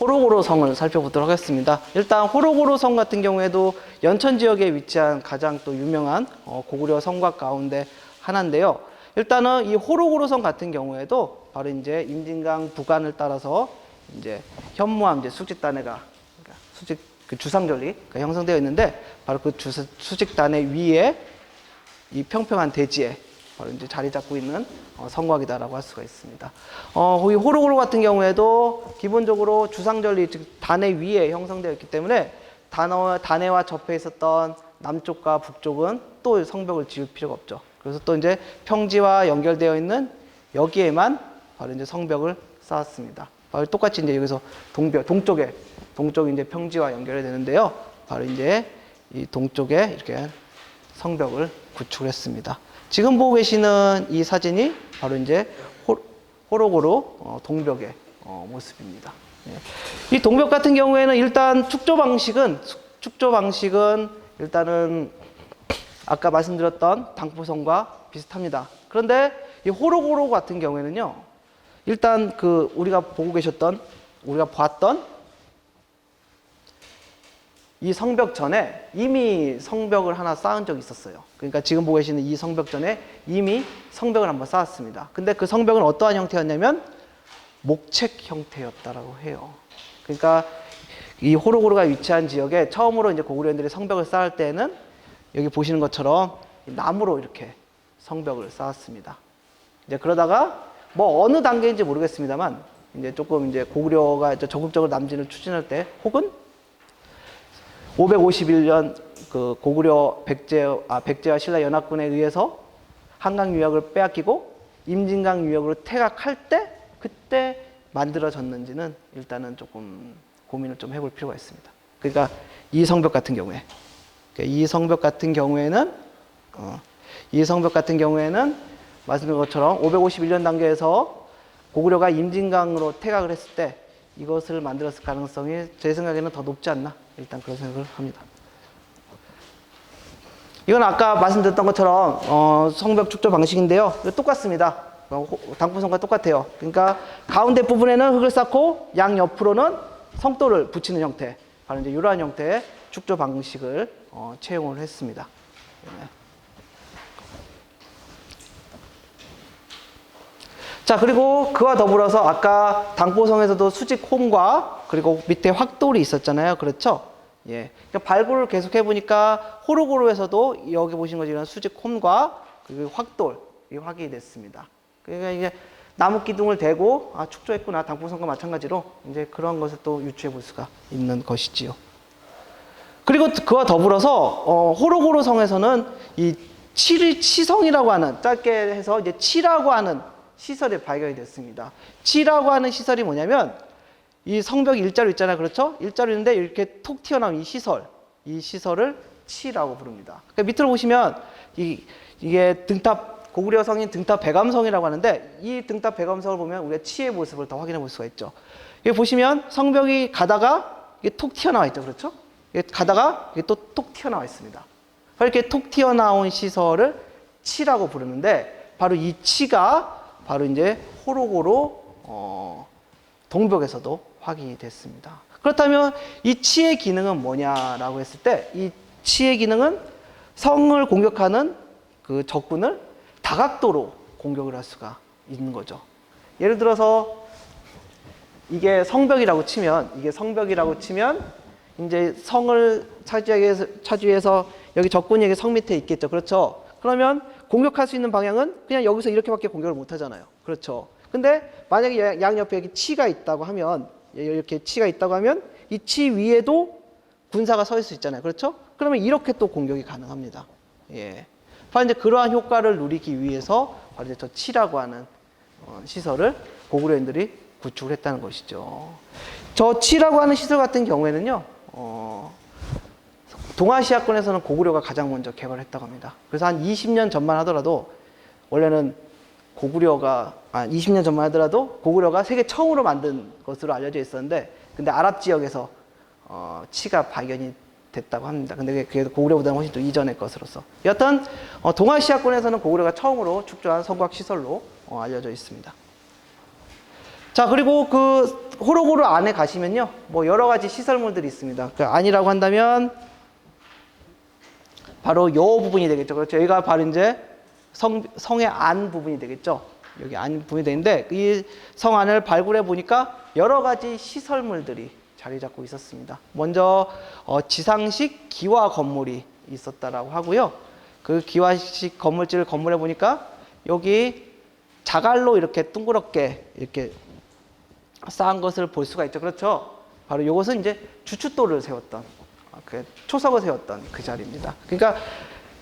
호로고로 성을 살펴보도록 하겠습니다. 일단 호로고로 성 같은 경우에도 연천 지역에 위치한 가장 또 유명한 고구려 성곽 가운데 하나인데요. 일단은 이 호로고로 성 같은 경우에도 바로 이제 임진강 부관을 따라서 이제 현무암 이제 수직단해가 그러니까 수직 그 주상절리가 형성되어 있는데 바로 그 수직단해 위에 이 평평한 대지에 바로 이제 자리 잡고 있는 성곽이다라고 할 수가 있습니다. 이 호로고로 같은 경우에도 기본적으로 주상절리 즉 단해 위에 형성되어 있기 때문에 단해와 접해 있었던 남쪽과 북쪽은 또 성벽을 지을 필요가 없죠. 그래서 또 이제 평지와 연결되어 있는 여기에만 바로 이제 성벽을 쌓았습니다. 바로 똑같이 이제 여기서 동쪽에 이제 평지와 연결이 되는데요. 바로 이제 이 동쪽에 이렇게 성벽을 구축했습니다. 지금 보고 계시는 이 사진이 바로 이제 호로고로 동벽의 모습입니다. 이 동벽 같은 경우에는 일단 축조 방식은 일단은 아까 말씀드렸던 당포성과 비슷합니다. 그런데 이 호로고로 같은 경우에는요, 일단 그 우리가 봤던 이 성벽 전에 이미 성벽을 하나 쌓은 적이 있었어요. 그러니까 지금 보고 계시는 이 성벽 전에 이미 성벽을 한번 쌓았습니다. 근데 그 성벽은 어떠한 형태였냐면 목책 형태였다라고 해요. 그러니까 이 호로고로가 위치한 지역에 처음으로 이제 고구려인들이 성벽을 쌓을 때는 여기 보시는 것처럼 나무로 이렇게 성벽을 쌓았습니다. 이제 그러다가 뭐 어느 단계인지 모르겠습니다만 이제 조금 이제 고구려가 이제 적극적으로 남진을 추진할 때 혹은 551년 그 고구려 백제와 신라 연합군에 의해서 한강 유역을 빼앗기고 임진강 유역으로 퇴각할 때 그때 만들어졌는지는 일단은 조금 고민을 좀 해볼 필요가 있습니다. 그러니까 이 성벽 같은 경우에는 말씀드린 것처럼 551년 단계에서 고구려가 임진강으로 퇴각을 했을 때 이것을 만들었을 가능성이 제 생각에는 더 높지 않나, 일단 그런 생각을 합니다. 이건 아까 말씀드렸던 것처럼 성벽 축조 방식인데요. 똑같습니다. 당포성과 똑같아요. 그러니까 가운데 부분에는 흙을 쌓고 양 옆으로는 성돌을 붙이는 형태, 바로 이제 이러한 형태의 축조 방식을 채용을 했습니다. 자, 그리고 그와 더불어서 아까 당포성에서도 수직홈과 그리고 밑에 확돌이 있었잖아요. 그렇죠? 예. 그러니까 발굴을 계속 해보니까 호로고로에서도 여기 보시는 것처럼 수직홈과 그리고 확돌이 확인이 됐습니다. 그러니까 이게 나무 기둥을 대고 축조했구나, 당포성과 마찬가지로 이제 그런 것을 또 유추해 볼 수가 있는 것이지요. 그리고 그와 더불어서 호로고로 성에서는 이 치성이라고 하는, 짧게 해서 이제 치라고 하는 시설이 발견이 됐습니다. 치라고 하는 시설이 뭐냐면 이 성벽 일자로 있잖아요. 그렇죠? 일자로 있는데 이렇게 톡 튀어나온 이 시설을 치라고 부릅니다. 그러니까 밑으로 보시면 이게 등탑, 고구려 성인 등탑 배감성이라고 하는데 이 등탑 배감성을 보면 우리가 치의 모습을 더 확인해 볼 수가 있죠. 여기 보시면 성벽이 가다가 이게 톡 튀어나와 있죠. 그렇죠? 가다가 이게 또 톡 튀어나와 있습니다. 이렇게 톡 튀어나온 시설을 치라고 부르는데 바로 이 치가 바로 이제 호로고로 동벽에서도 확인이 됐습니다. 그렇다면 이 치의 기능은 뭐냐라고 했을 때 이 치의 기능은 성을 공격하는 그 적군을 다각도로 공격을 할 수가 있는 거죠. 예를 들어서 이게 성벽이라고 치면 이제 성을 차지해서 여기 적군이 여기 성 밑에 있겠죠. 그렇죠? 그러면 공격할 수 있는 방향은 그냥 여기서 이렇게밖에 공격을 못 하잖아요. 그렇죠? 근데 만약에 양옆에 여기 치가 있다고 하면, 이렇게 치가 있다고 하면 이 치 위에도 군사가 서 있을 수 있잖아요. 그렇죠? 그러면 이렇게 또 공격이 가능합니다. 예. 바로 이제 그러한 효과를 누리기 위해서 바로 이제 저 치라고 하는 시설을 고구려인들이 구축을 했다는 것이죠. 저 치라고 하는 시설 같은 경우에는요, 동아시아권에서는 고구려가 가장 먼저 개발을 했다고 합니다. 그래서 한 20년 전만 하더라도 원래는 20년 전만 하더라도 고구려가 세계 처음으로 만든 것으로 알려져 있었는데, 근데 아랍 지역에서 치가 발견이 됐다고 합니다. 근데 그게 고구려보다는 훨씬 더 이전의 것으로서. 여하튼 동아시아권에서는 고구려가 처음으로 축조한 성곽 시설로 알려져 있습니다. 자, 그리고 그 호로고루 안에 가시면요, 뭐 여러 가지 시설물들이 있습니다. 그 안이라고 한다면 바로 요 부분이 되겠죠. 그렇죠. 여기가 바로 이제 성의 안 부분이 되겠죠. 여기 안 부분이 되는데 이 성 안을 발굴해 보니까 여러 가지 시설물들이 자리 잡고 있었습니다. 먼저 지상식 기와 건물이 있었다라고 하고요. 그 기와식 건물지를 건물해 보니까 여기 자갈로 이렇게 둥그렇게 이렇게 쌓은 것을 볼 수가 있죠. 그렇죠. 바로 이것은 이제 주춧돌을 세웠던, 그 초석을 세웠던 그 자리입니다. 그러니까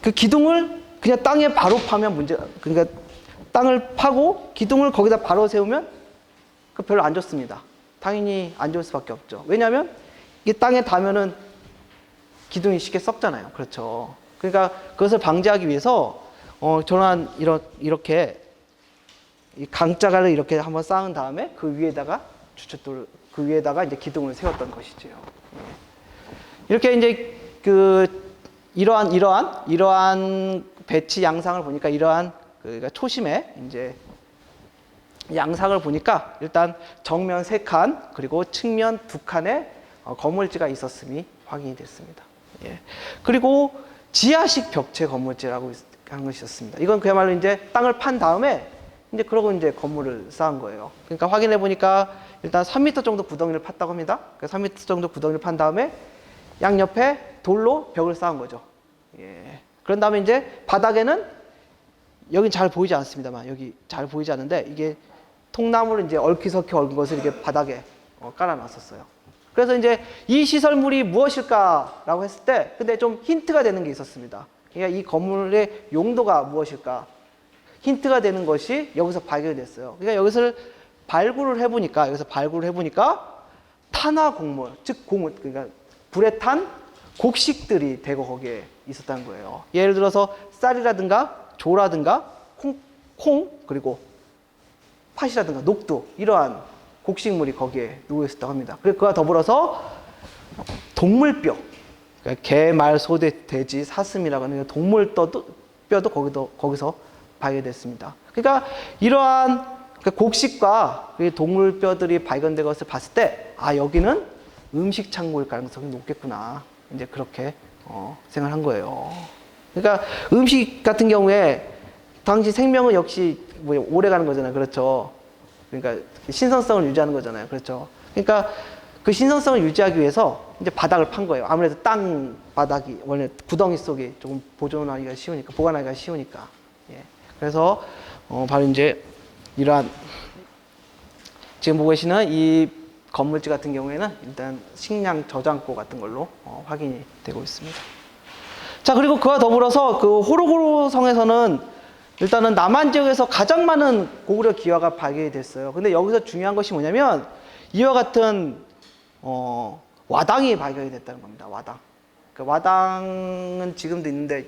그 기둥을 그냥 땅에 바로 파면 그러니까 땅을 파고 기둥을 거기다 바로 세우면 그 별로 안 좋습니다. 당연히 안 좋을 수밖에 없죠. 왜냐하면 이게 땅에 닿으면은 기둥이 쉽게 썩잖아요. 그렇죠. 그러니까 그것을 방지하기 위해서 저는 이렇게 이 강자갈을 이렇게 한번 쌓은 다음에 그 위에다가 주춧돌, 그 위에다가 이제 기둥을 세웠던 것이죠. 이렇게 이제 이러한 배치 양상을 보니까 이러한 그러니까 초심의 이제 양상을 보니까 일단 정면 3칸 그리고 측면 2칸의 건물지가 있었음이 확인이 됐습니다. 예. 그리고 지하식 벽체 건물지라고 하는 것이 있었습니다. 이건 그야말로 이제 땅을 판 다음에 이제 그러고 이제 건물을 쌓은 거예요. 그러니까 확인해 보니까 일단 3m 정도 구덩이를 팠다고 합니다. 3m 정도 구덩이를 판 다음에 양옆에 돌로 벽을 쌓은 거죠. 예. 그런 다음에 이제 바닥에는 여긴 잘 보이지 않습니다만 여기 잘 보이지 않는데 이게 통나무를 이제 얽히석히 얽은 것을 이렇게 바닥에 깔아놨었어요. 그래서 이제 이 시설물이 무엇일까라고 했을 때 근데 좀 힌트가 되는 게 있었습니다. 그러니까 이 건물의 용도가 무엇일까? 힌트가 되는 것이 여기서 발견이 됐어요. 그러니까 여기서 발굴을 해보니까 탄화 곡물, 즉 그러니까 불에 탄 곡식들이 대거 거기에 있었다는 거예요. 예를 들어서 쌀이라든가 조라든가 콩 그리고 팥이라든가 녹두 이러한 곡식물이 거기에 누워 있었다고 합니다. 그리고 그와 더불어서 동물뼈, 그러니까 개, 말, 소, 돼지, 사슴이라고 하는 동물뼈도 거기서 발견됐습니다. 그러니까 이러한 곡식과 동물뼈들이 발견된 것을 봤을 때, 여기는 음식 창고일 가능성이 높겠구나. 이제 그렇게 생각한 거예요. 그러니까 음식 같은 경우에 당시 생명은 역시 뭐 오래 가는 거잖아요. 그렇죠. 그러니까 신선성을 유지하는 거잖아요. 그렇죠. 그러니까 그 신선성을 유지하기 위해서 이제 바닥을 판 거예요. 아무래도 땅 바닥이 원래 구덩이 속에 조금 보관하기가 쉬우니까. 예. 그래서 바로 이제 이러한 지금 보고 계시는 이 건물지 같은 경우에는 일단 식량 저장고 같은 걸로 확인이 되고 있습니다. 자, 그리고 그와 더불어서 그 호로고루 성에서는 일단은 남한 지역에서 가장 많은 고구려 기와가 발견이 됐어요. 근데 여기서 중요한 것이 뭐냐면 이와 같은 와당이 발견이 됐다는 겁니다. 와당. 그 와당은 지금도 있는데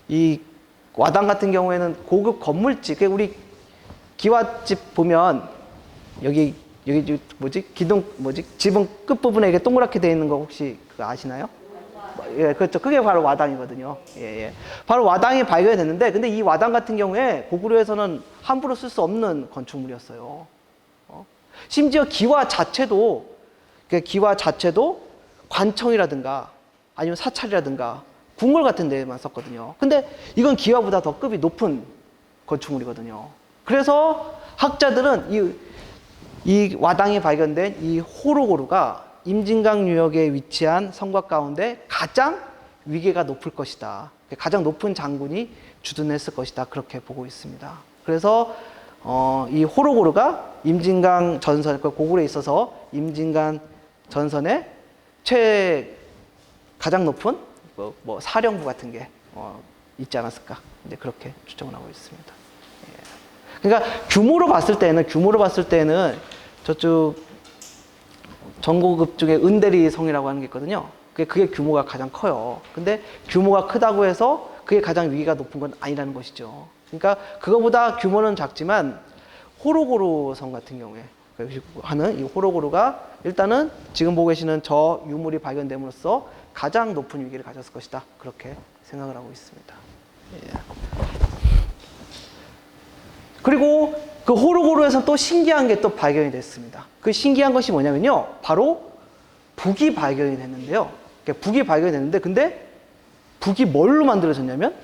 이 와당 같은 경우에는 고급 건물지. 우리 기와집 보면 여기 기둥 지붕 끝 부분에 이게 동그랗게 되어 있는 거 혹시 그거 아시나요? 예, 그렇죠. 그게 바로 와당이거든요. 예. 바로 와당이 발견이 됐는데, 근데 이 와당 같은 경우에 고구려에서는 함부로 쓸 수 없는 건축물이었어요. 심지어 기와 자체도 관청이라든가 아니면 사찰이라든가 궁궐 같은 데만 썼거든요. 근데 이건 기와보다 더 급이 높은 건축물이거든요. 그래서 학자들은 이 와당이 발견된 이 호로고루가 임진강 유역에 위치한 성곽 가운데 가장 위계가 높을 것이다. 가장 높은 장군이 주둔했을 것이다. 그렇게 보고 있습니다. 그래서 이 호로고루가 임진강 전선, 고구려에 있어서 임진강 전선에 가장 높은 뭐 사령부 같은 게 있지 않았을까. 이제 그렇게 추정을 하고 있습니다. 예. 그러니까 규모로 봤을 때는 저쪽 전고급 중에 은대리 성이라고 하는 게 있거든요. 그게 규모가 가장 커요. 근데 규모가 크다고 해서 그게 가장 위기가 높은 건 아니라는 것이죠. 그러니까 그거보다 규모는 작지만 호로고루 성 같은 경우에 하는 이 호로고루가 일단은 지금 보고 계시는 저 유물이 발견됨으로써 가장 높은 위기를 가졌을 것이다. 그렇게 생각을 하고 있습니다. 예. 그리고 그 호로고로에서 또 신기한 게 또 발견이 됐습니다. 그 신기한 것이 뭐냐면요. 바로 북이 발견이 됐는데요. 북이 발견이 됐는데, 근데 북이 뭘로 만들어졌냐면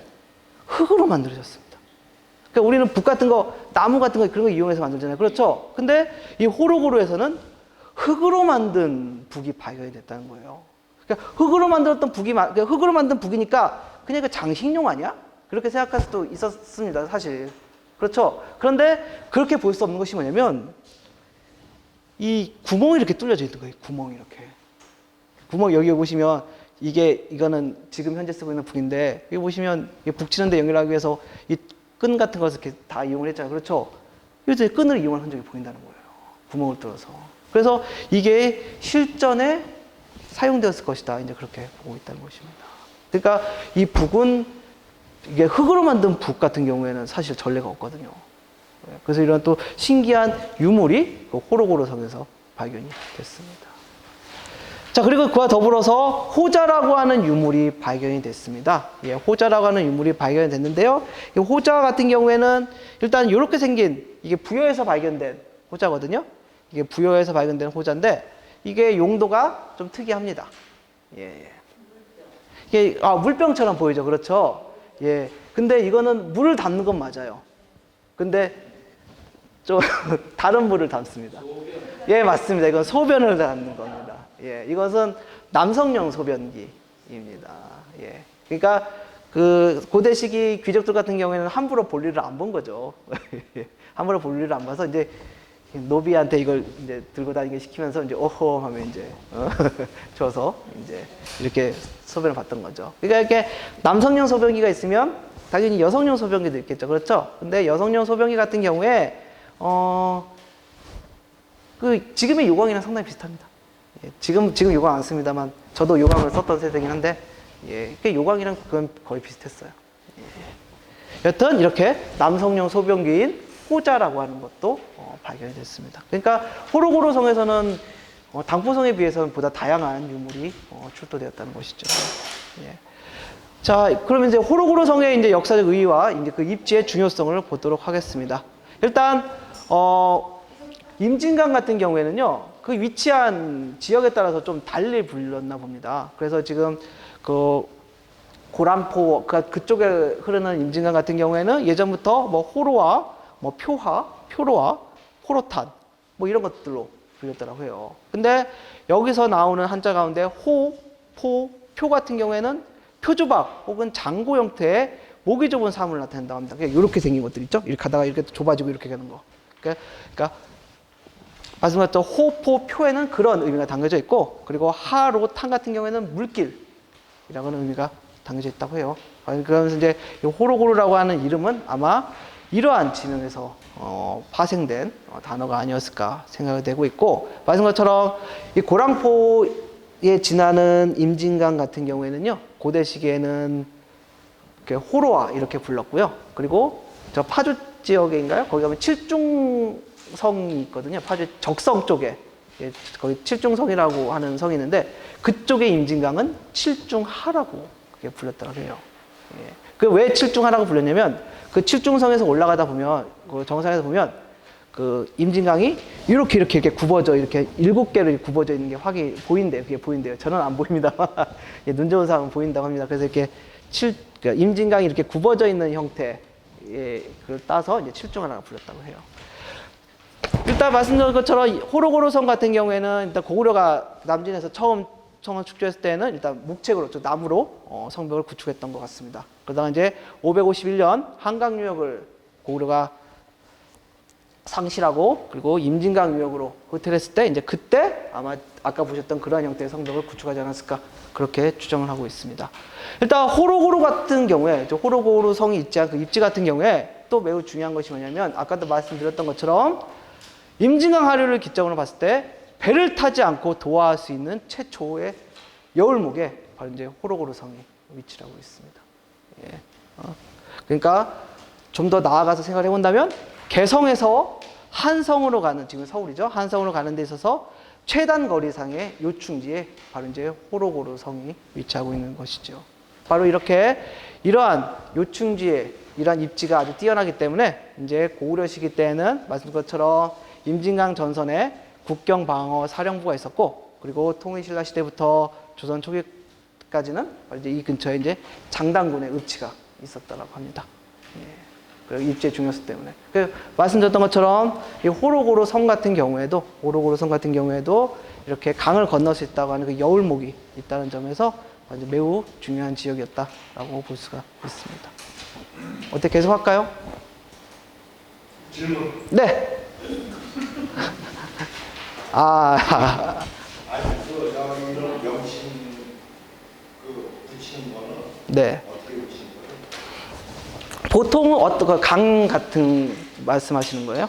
흙으로 만들어졌습니다. 그러니까 우리는 북 같은 거, 나무 같은 거 그런 거 이용해서 만들잖아요. 그렇죠? 근데 이 호로고로에서는 흙으로 만든 북이 발견이 됐다는 거예요. 그러니까 흙으로 만들었던 북이, 그러니까 흙으로 만든 북이니까 그냥 그 장식용 아니야? 그렇게 생각할 수도 있었습니다, 사실. 그렇죠? 그런데 그렇게 볼 수 없는 것이 뭐냐면 이 구멍이 이렇게 뚫려져 있는 거예요. 구멍이 이렇게. 구멍 여기 보시면 이거는 지금 현재 쓰고 있는 북인데 여기 보시면 북 치는데 연결하기 위해서 이 끈 같은 것을 이렇게 다 이용을 했잖아요. 그렇죠? 이제 끈을 이용한 흔적이 보인다는 거예요. 구멍을 뚫어서. 그래서 이게 실전에 사용되었을 것이다. 이제 그렇게 보고 있다는 것입니다. 그러니까 이 북은 이게 흙으로 만든 북 같은 경우에는 사실 전례가 없거든요. 그래서 이런 또 신기한 유물이 그 호로고로 성에서 발견이 됐습니다. 자, 그리고 그와 더불어서 호자라고 하는 유물이 발견이 됐습니다. 예, 호자라고 하는 유물이 발견이 됐는데요. 이 호자 같은 경우에는 일단 이렇게 생긴 이게 부여에서 발견된 호자거든요. 이게 부여에서 발견된 호자인데 이게 용도가 좀 특이합니다. 예. 이게 물병처럼 보이죠, 그렇죠? 예. 근데 이거는 물을 담는 건 맞아요. 근데 좀 다른 물을 담습니다. 예, 맞습니다. 이건 소변을 담는 겁니다. 예, 이것은 남성용 소변기입니다. 예. 그러니까 그 고대 시기 귀족들 같은 경우에는 함부로 볼일을 안 본 거죠. 함부로 볼일을 안 봐서 이제 노비한테 이걸 이제 들고 다니게 시키면서 이제 오호 하면 이제 줘서 이제 이렇게 소변을 봤던 거죠. 그러니까 이렇게 남성용 소변기가 있으면 당연히 여성용 소변기도 있겠죠. 그렇죠? 근데 여성용 소변기 같은 경우에 그 지금의 요강이랑 상당히 비슷합니다. 예, 지금 요강 안 씁니다만 저도 요강을 썼던 세대긴 한데 예, 요강이랑 그건 거의 비슷했어요. 예. 여튼 이렇게 남성용 소변기인 호자라고 하는 것도 발견이 됐습니다. 그러니까 호로고로 성에서는 당포성에 비해서는 보다 다양한 유물이 출토되었다는 것이죠. 예. 자, 그러면 이제 호로고로 성의 이제 역사적 의의와 이제 그 입지의 중요성을 보도록 하겠습니다. 일단 임진강 같은 경우에는요, 그 위치한 지역에 따라서 좀 달리 불렸나 봅니다. 그래서 지금 그 고란포 그쪽에 흐르는 임진강 같은 경우에는 예전부터 뭐 호로와 뭐 표하, 표로와 호로탄 뭐 이런 것들로 불렸다고 해요. 근데 여기서 나오는 한자 가운데 호, 포, 표 같은 경우에는 표주박 혹은 장고 형태의 목이 좁은 사물을 나타낸다고 합니다. 그러니까 이렇게 생긴 것들 있죠? 이렇게 가다가 이렇게 좁아지고 이렇게 가는 거. 그러니까 말씀드렸던 호, 포, 표에는 그런 의미가 담겨져 있고, 그리고 하로, 탄 같은 경우에는 물길이라는 의미가 담겨져 있다고 해요. 그러면서 이제 호로고로라고 하는 이름은 아마 이러한 지명에서 파생된 단어가 아니었을까 생각이 되고 있고, 말씀한 것처럼 이 고랑포에 지나는 임진강 같은 경우에는요, 고대 시기에는 이렇게 호로와 이렇게 불렀고요. 그리고 저 파주 지역인가요? 거기 가면 칠중성이 있거든요. 파주 적성 쪽에. 예, 거기 칠중성이라고 하는 성이 있는데 그쪽의 임진강은 칠중하라고 그게 불렸다고 해요. 예. 그 왜 칠중하라고 불렸냐면 그 칠중성에서 올라가다 보면 그 정상에서 보면 그 임진강이 이렇게 굽어져 이렇게 7개로 굽어져 있는 게 확이 보인대요. 그게 보인대요. 저는 안 보입니다만 예, 눈 좋은 사람은 보인다고 합니다. 그래서 이렇게 그러니까 임진강이 이렇게 굽어져 있는 형태의 그걸 따서 이제 칠중하라고 불렸다고 해요. 일단 말씀드린 것처럼 호로고로성 같은 경우에는 일단 고구려가 남진에서 처음 성을 축조했을 때는 일단 묵책으로, 즉 나무로 성벽을 구축했던 것 같습니다. 그러다가 이제 551년 한강 유역을 고구려가 상실하고 그리고 임진강 유역으로 흩어냈을 때 이제 그때 아마 아까 보셨던 그러한 형태의 성벽을 구축하지 않았을까 그렇게 추정을 하고 있습니다. 일단 호로고로 같은 경우에 호로고로 성이 있지 않은 그 입지 같은 경우에 또 매우 중요한 것이 뭐냐면 아까도 말씀드렸던 것처럼 임진강 하류를 기점으로 봤을 때 배를 타지 않고 도하할 수 있는 최초의 여울목에 바로 이제 호로고로 성이 위치하고 있습니다. 예. 그러니까 좀 더 나아가서 생각을 해본다면 개성에서 한성으로 가는, 지금 서울이죠. 한성으로 가는 데 있어서 최단 거리상의 요충지에 바로 이제 호로고로 성이 위치하고 있는 것이죠. 바로 이렇게 이러한 요충지에 이러한 입지가 아주 뛰어나기 때문에 이제 고구려 시기 때에는 말씀드린 것처럼 임진강 전선에 국경 방어 사령부가 있었고, 그리고 통일신라 시대부터 조선 초기까지는 이제 이 근처에 이제 장당군의 읍지가 있었다라고 합니다. 예. 그 입지의 중요성 때문에. 말씀드렸던 것처럼 이 호로고로 섬 같은 경우에도 이렇게 강을 건널 수 있다고 하는 그 여울목이 있다는 점에서 매우 중요한 지역이었다라고 볼 수가 있습니다. 어떻게 계속 할까요? 질문. 네. 이런 명칭 붙이는 거는 네. 어떻게 붙이는 거예요? 보통은 어떤 강 같은 말씀하시는 거예요?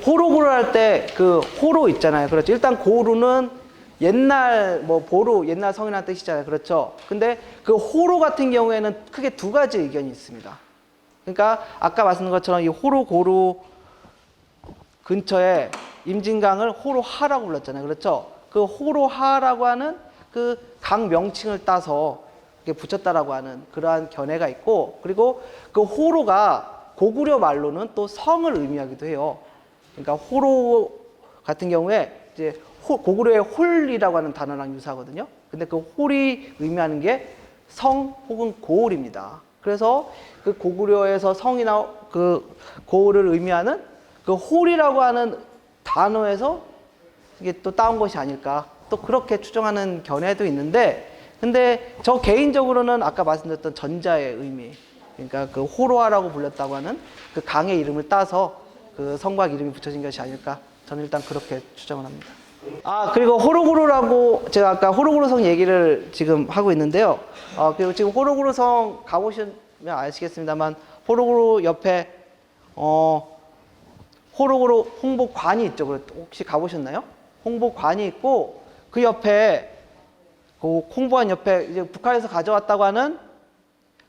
호로구를 할 때 그 호로 있잖아요. 그렇죠. 일단 고루는 옛날 보루, 옛날 성이라는 뜻이잖아요. 그렇죠. 근데 그 호로 같은 경우에는 크게 두 가지 의견이 있습니다. 그러니까 아까 말씀드린 것처럼 이 호로 고루 근처에 임진강을 호로하라고 불렀잖아요. 그렇죠. 그 호로하라고 하는 그 강 명칭을 따서 붙였다라고 하는 그러한 견해가 있고, 그리고 그 호로가 고구려 말로는 또 성을 의미하기도 해요. 그러니까 호로 같은 경우에 이제 고구려의 홀이라고 하는 단어랑 유사하거든요. 근데 그 홀이 의미하는 게 성 혹은 고을입니다. 그래서 그 고구려에서 성이나 그 고을을 의미하는 그 홀이라고 하는 단어에서 이게 또 따온 것이 아닐까, 또 그렇게 추정하는 견해도 있는데, 근데 저 개인적으로는 아까 말씀드렸던 전자의 의미, 그러니까 그 호로아라고 불렸다고 하는 그 강의 이름을 따서 그 성곽 이름이 붙여진 것이 아닐까, 저는 일단 그렇게 추정을 합니다. 그리고 호로구르라고, 제가 아까 호로구르성 얘기를 지금 하고 있는데요. 그리고 지금 호로구르성 가보시면 아시겠습니다만, 호로구르 옆에 호로구르 홍보관이 있죠. 혹시 가보셨나요? 홍보관이 있고, 그 옆에 그 홍보관 옆에 이제 북한에서 가져왔다고 하는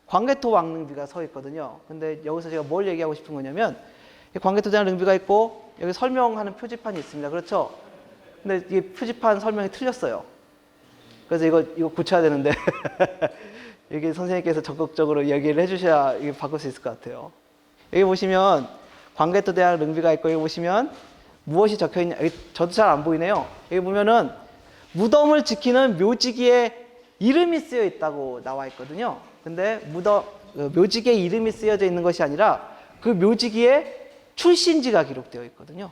광개토 왕릉비가 서 있거든요. 근데 여기서 제가 뭘 얘기하고 싶은 거냐면, 광개토 대왕 능비가 있고 여기 설명하는 표지판이 있습니다. 그렇죠? 근데 이 표지판 설명이 틀렸어요. 그래서 이거 고쳐야 되는데 여기 선생님께서 적극적으로 얘기를 해주셔야 이게 바꿀 수 있을 것 같아요. 여기 보시면 광개토 대왕 능비가 있고, 여기 보시면 무엇이 적혀 있냐, 저도 잘 안 보이네요. 여기 보면은 무덤을 지키는 묘지기에 이름이 쓰여 있다고 나와 있거든요. 근데 묘지기에 이름이 쓰여져 있는 것이 아니라 그 묘지기에 출신지가 기록되어 있거든요.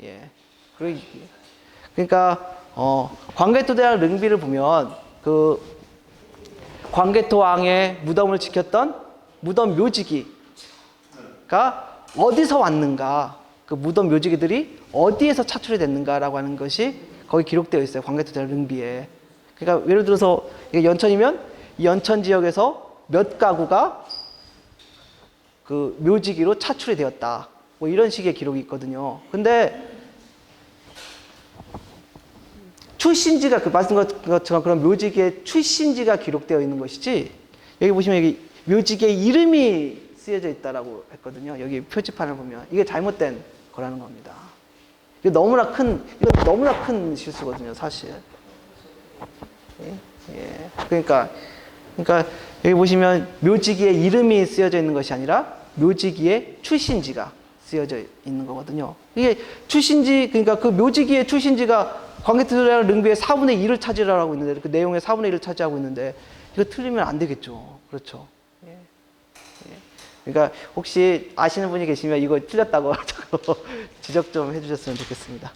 예. 그러니까 광개토 대왕 능비를 보면 그 광개토 왕의 무덤을 지켰던 무덤 묘지기가 어디서 왔는가, 그 무덤 묘지기들이 어디에서 차출이 됐는가라고 하는 것이 거기 기록되어 있어요. 광개토 대왕 능비에. 그러니까 예를 들어서 이게 연천이면 이 연천 지역에서 몇 가구가 그 묘지기로 차출이 되었다, 뭐 이런 식의 기록이 있거든요. 근데 출신지가, 그 말씀드린 것처럼 그런 묘지기의 출신지가 기록되어 있는 것이지, 여기 보시면 여기 묘지기의 이름이 쓰여져 있다라고 했거든요. 여기 표지판을 보면 이게 잘못된 거라는 겁니다. 이거 너무나 큰 실수거든요, 사실. 예. 그러니까 여기 보시면 묘지기에 이름이 쓰여져 있는 것이 아니라 묘지기에 출신지가 쓰여져 있는 거거든요. 이게 출신지, 그러니까 그 묘지기의 출신지가 광개토 대왕 능비의 4분의 1을 차지하고 있는데, 그 내용의 4분의 1을 차지하고 있는데, 이거 틀리면 안 되겠죠. 그렇죠. 예. 그러니까 혹시 아시는 분이 계시면 이거 틀렸다고 지적 좀 해주셨으면 좋겠습니다.